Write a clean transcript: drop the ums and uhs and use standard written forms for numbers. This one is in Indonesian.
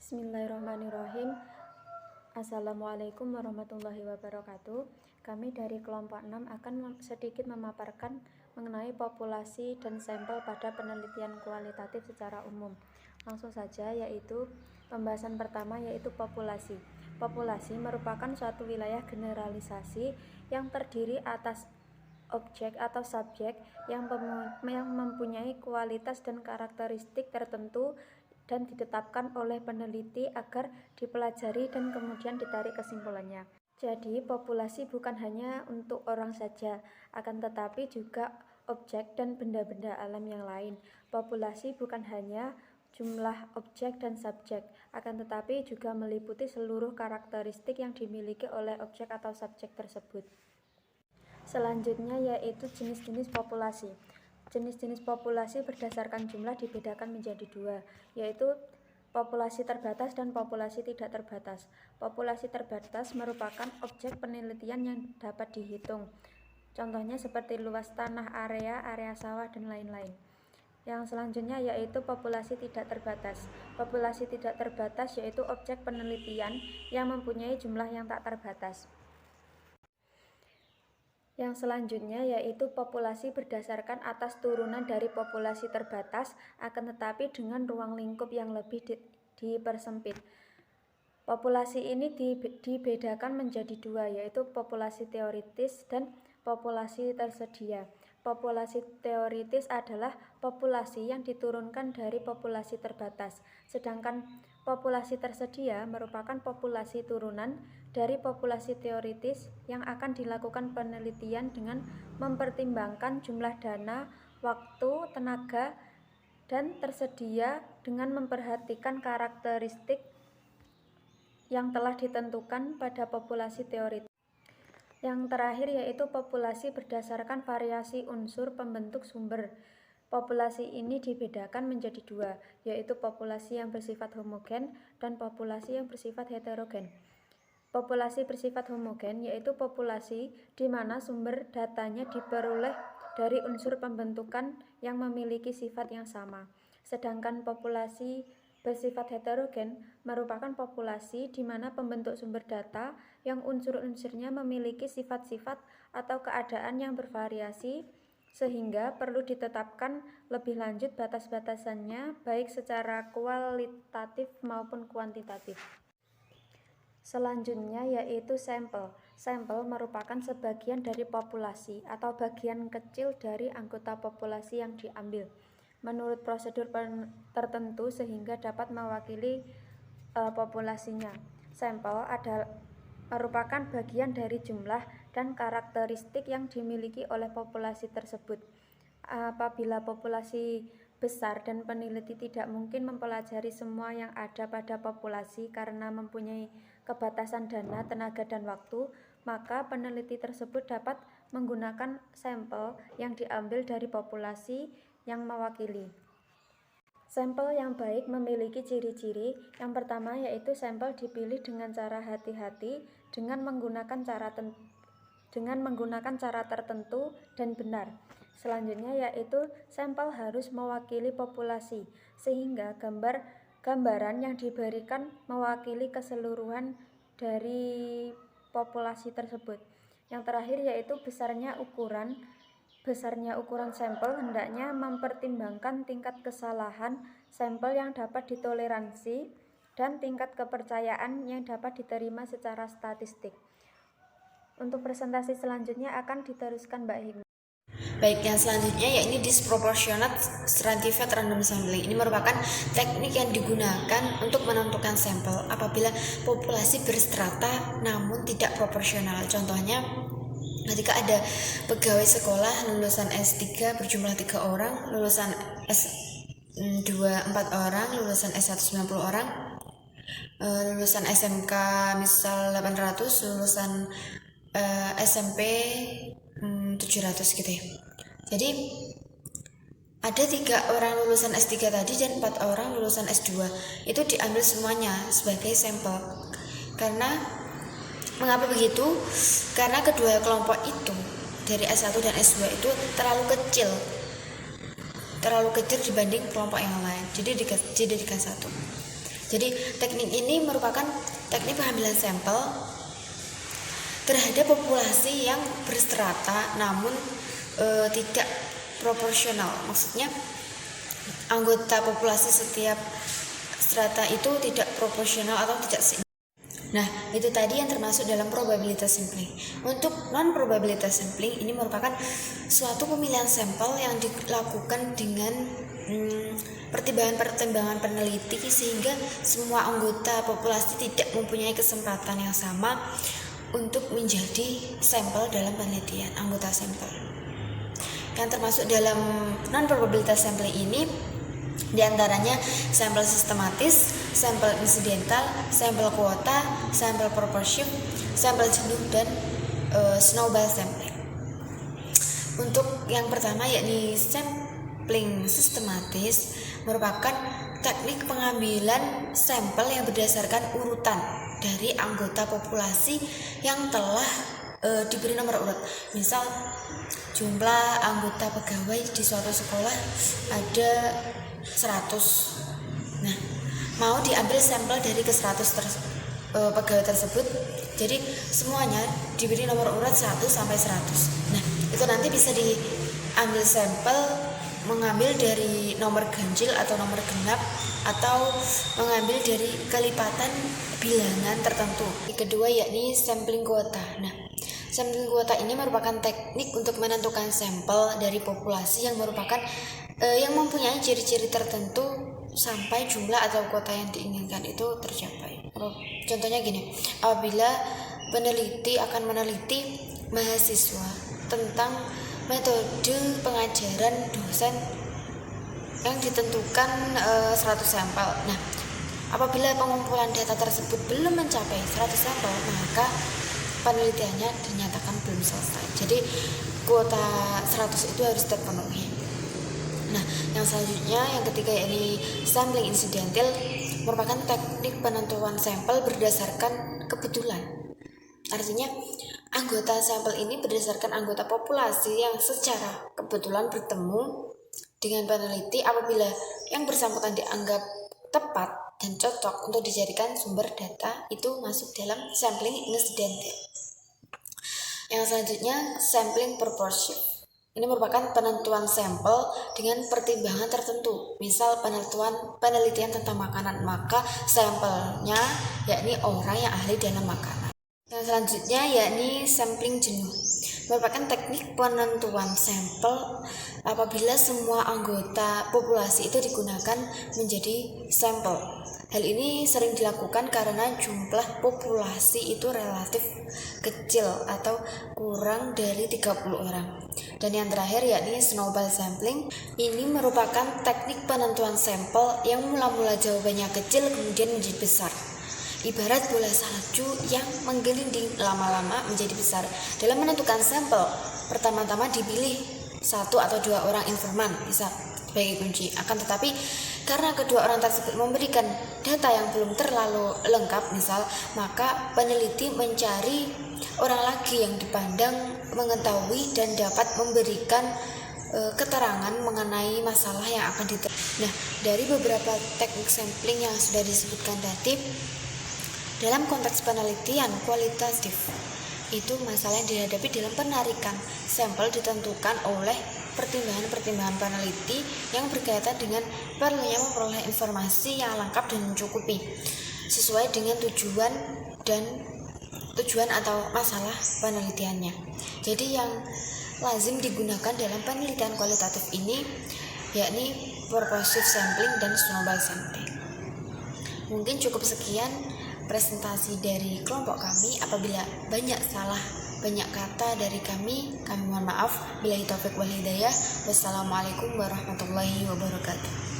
Bismillahirrahmanirrahim. Assalamualaikum warahmatullahi wabarakatuh. Kami dari kelompok 6 akan sedikit memaparkan mengenai populasi dan sampel pada penelitian kualitatif secara umum. Langsung saja, yaitu pembahasan pertama yaitu populasi. Populasi merupakan suatu wilayah generalisasi yang terdiri atas objek atau subjek yang mempunyai kualitas dan karakteristik tertentu dan ditetapkan oleh peneliti agar dipelajari dan kemudian ditarik kesimpulannya. Jadi, populasi bukan hanya untuk orang saja, akan tetapi juga objek dan benda-benda alam yang lain. Populasi bukan hanya jumlah objek dan subjek, akan tetapi juga meliputi seluruh karakteristik yang dimiliki oleh objek atau subjek tersebut. Selanjutnya yaitu jenis-jenis populasi. Jenis-jenis populasi berdasarkan jumlah dibedakan menjadi dua, yaitu populasi terbatas dan populasi tidak terbatas. Populasi terbatas merupakan objek penelitian yang dapat dihitung. Contohnya seperti luas tanah, area sawah, dan lain-lain. Yang selanjutnya yaitu populasi tidak terbatas. Populasi tidak terbatas yaitu objek penelitian yang mempunyai jumlah yang tak terbatas. Yang selanjutnya yaitu populasi berdasarkan atas turunan dari populasi terbatas, akan tetapi dengan ruang lingkup yang lebih dipersempit. Populasi ini dibedakan menjadi dua, yaitu populasi teoritis dan populasi tersedia. Populasi teoritis adalah populasi yang diturunkan dari populasi terbatas, sedangkan populasi tersedia merupakan populasi turunan dari populasi teoritis yang akan dilakukan penelitian dengan mempertimbangkan jumlah dana, waktu, tenaga, dan tersedia dengan memperhatikan karakteristik yang telah ditentukan pada populasi teoritis. Yang terakhir yaitu populasi berdasarkan variasi unsur pembentuk sumber. Populasi ini dibedakan menjadi dua, yaitu populasi yang bersifat homogen dan populasi yang bersifat heterogen. Populasi bersifat homogen yaitu populasi di mana sumber datanya diperoleh dari unsur pembentukan yang memiliki sifat yang sama. Sedangkan populasi bersifat heterogen merupakan populasi di mana pembentuk sumber data yang unsur-unsurnya memiliki sifat-sifat atau keadaan yang bervariasi, sehingga perlu ditetapkan lebih lanjut batas-batasannya baik secara kualitatif maupun kuantitatif. Selanjutnya yaitu sampel. Sampel merupakan sebagian dari populasi atau bagian kecil dari anggota populasi yang diambil menurut prosedur tertentu sehingga dapat mewakili populasinya. Sampel merupakan bagian dari jumlah dan karakteristik yang dimiliki oleh populasi tersebut. Apabila populasi besar dan peneliti tidak mungkin mempelajari semua yang ada pada populasi karena mempunyai kebatasan dana, tenaga, dan waktu, maka peneliti tersebut dapat menggunakan sampel yang diambil dari populasi yang mewakili. Sampel yang baik memiliki ciri-ciri. Yang pertama yaitu sampel dipilih dengan cara hati-hati dengan menggunakan cara tertentu dan benar. Selanjutnya yaitu sampel harus mewakili populasi sehingga gambaran yang diberikan mewakili keseluruhan dari populasi tersebut. Yang terakhir yaitu besarnya ukuran sampel hendaknya mempertimbangkan tingkat kesalahan sampel yang dapat ditoleransi dan tingkat kepercayaan yang dapat diterima secara statistik. Untuk presentasi selanjutnya akan diteruskan Mbak Hikmah. Baik, yang selanjutnya yakni disproportionate stratified random sampling. Ini merupakan teknik yang digunakan untuk menentukan sampel apabila populasi berstrata namun tidak proporsional. Contohnya, ketika ada pegawai sekolah lulusan S3 berjumlah 3 orang, lulusan S2 4 orang, lulusan S1 90 orang, lulusan SMK misal 800, lulusan SMP 700 gitu ya. Jadi ada 3 orang lulusan S3 tadi dan 4 orang lulusan S2 itu diambil semuanya sebagai sampel. Karena mengapa begitu? Karena kedua kelompok itu dari S1 dan S2 itu terlalu kecil dibanding kelompok yang lain. Jadi dijadikan satu. Jadi teknik ini merupakan teknik pengambilan sampel terhadap populasi yang berstrata namun tidak proporsional. Maksudnya anggota populasi setiap strata itu tidak proporsional atau tidak seimbang. Nah, itu tadi yang termasuk dalam probabilitas sampling. Untuk non-probabilitas sampling ini merupakan suatu pemilihan sampel yang dilakukan dengan pertimbangan-pertimbangan peneliti sehingga semua anggota populasi tidak mempunyai kesempatan yang sama untuk menjadi sampel dalam penelitian anggota sampel. Yang termasuk dalam non-probabilitas sampling ini diantaranya sampel sistematis, sampel insidental, sampel kuota, sampel proportion, sampel jenuh, dan snowball sampling. Untuk yang pertama yakni sampling sistematis merupakan teknik pengambilan sampel yang berdasarkan urutan dari anggota populasi yang telah diberi nomor urut. Misal jumlah anggota pegawai di suatu sekolah ada 100. Nah, mau diambil sampel dari ke 100 pegawai tersebut. Jadi semuanya diberi nomor urut 1 sampai 100. Nah, itu nanti bisa diambil sampel mengambil dari nomor ganjil atau nomor genap atau mengambil dari kelipatan bilangan tertentu. Kedua yakni sampling kuota. Nah, sampling kuota ini merupakan teknik untuk menentukan sampel dari populasi yang merupakan yang mempunyai ciri-ciri tertentu sampai jumlah atau kuota yang diinginkan itu tercapai. Contohnya gini, apabila peneliti akan meneliti mahasiswa tentang metode pengajaran dosen yang ditentukan 100 sampel. Nah, apabila pengumpulan data tersebut belum mencapai 100 sampel, maka penelitiannya dinyatakan belum selesai. Jadi kuota 100 itu harus terpenuhi. Nah, yang selanjutnya yang ketiga yakni sampling insidental merupakan teknik penentuan sampel berdasarkan kebetulan. Artinya anggota sampel ini berdasarkan anggota populasi yang secara kebetulan bertemu dengan peneliti apabila yang bersangkutan dianggap tepat dan cocok untuk dijadikan sumber data itu masuk dalam sampling incidental. Yang selanjutnya sampling proportion. Ini merupakan penentuan sampel dengan pertimbangan tertentu. Misal penelitian tentang makanan, maka sampelnya yakni orang yang ahli dalam makanan. Yang selanjutnya yakni sampling jenuh. Merupakan teknik penentuan sampel apabila semua anggota populasi itu digunakan menjadi sampel. Hal ini sering dilakukan karena jumlah populasi itu relatif kecil atau kurang dari 30 orang. Dan yang terakhir yakni snowball sampling. Ini merupakan teknik penentuan sampel yang mula-mula jawabannya kecil kemudian menjadi besar. Ibarat bola salju yang menggelinding lama-lama menjadi besar. Dalam menentukan sampel, pertama-tama dipilih 1 atau 2 orang informan bisa sebagai kunci. Akan tetapi karena kedua orang tersebut memberikan data yang belum terlalu lengkap misal, maka peneliti mencari orang lagi yang dipandang mengetahui dan dapat memberikan keterangan mengenai masalah yang akan Nah, dari beberapa teknik sampling yang sudah disebutkan tadi, dalam konteks penelitian kualitatif itu masalah yang dihadapi dalam penarikan sampel ditentukan oleh pertimbangan-pertimbangan peneliti yang berkaitan dengan perlunya memperoleh informasi yang lengkap dan mencukupi sesuai dengan tujuan atau masalah penelitiannya. Jadi yang lazim digunakan dalam penelitian kualitatif ini yakni purposive sampling dan snowball sampling. Mungkin cukup sekian presentasi dari kelompok kami. Apabila banyak kata dari kami mohon maaf. Billahi taufik wal hidayah. Wassalamualaikum warahmatullahi wabarakatuh.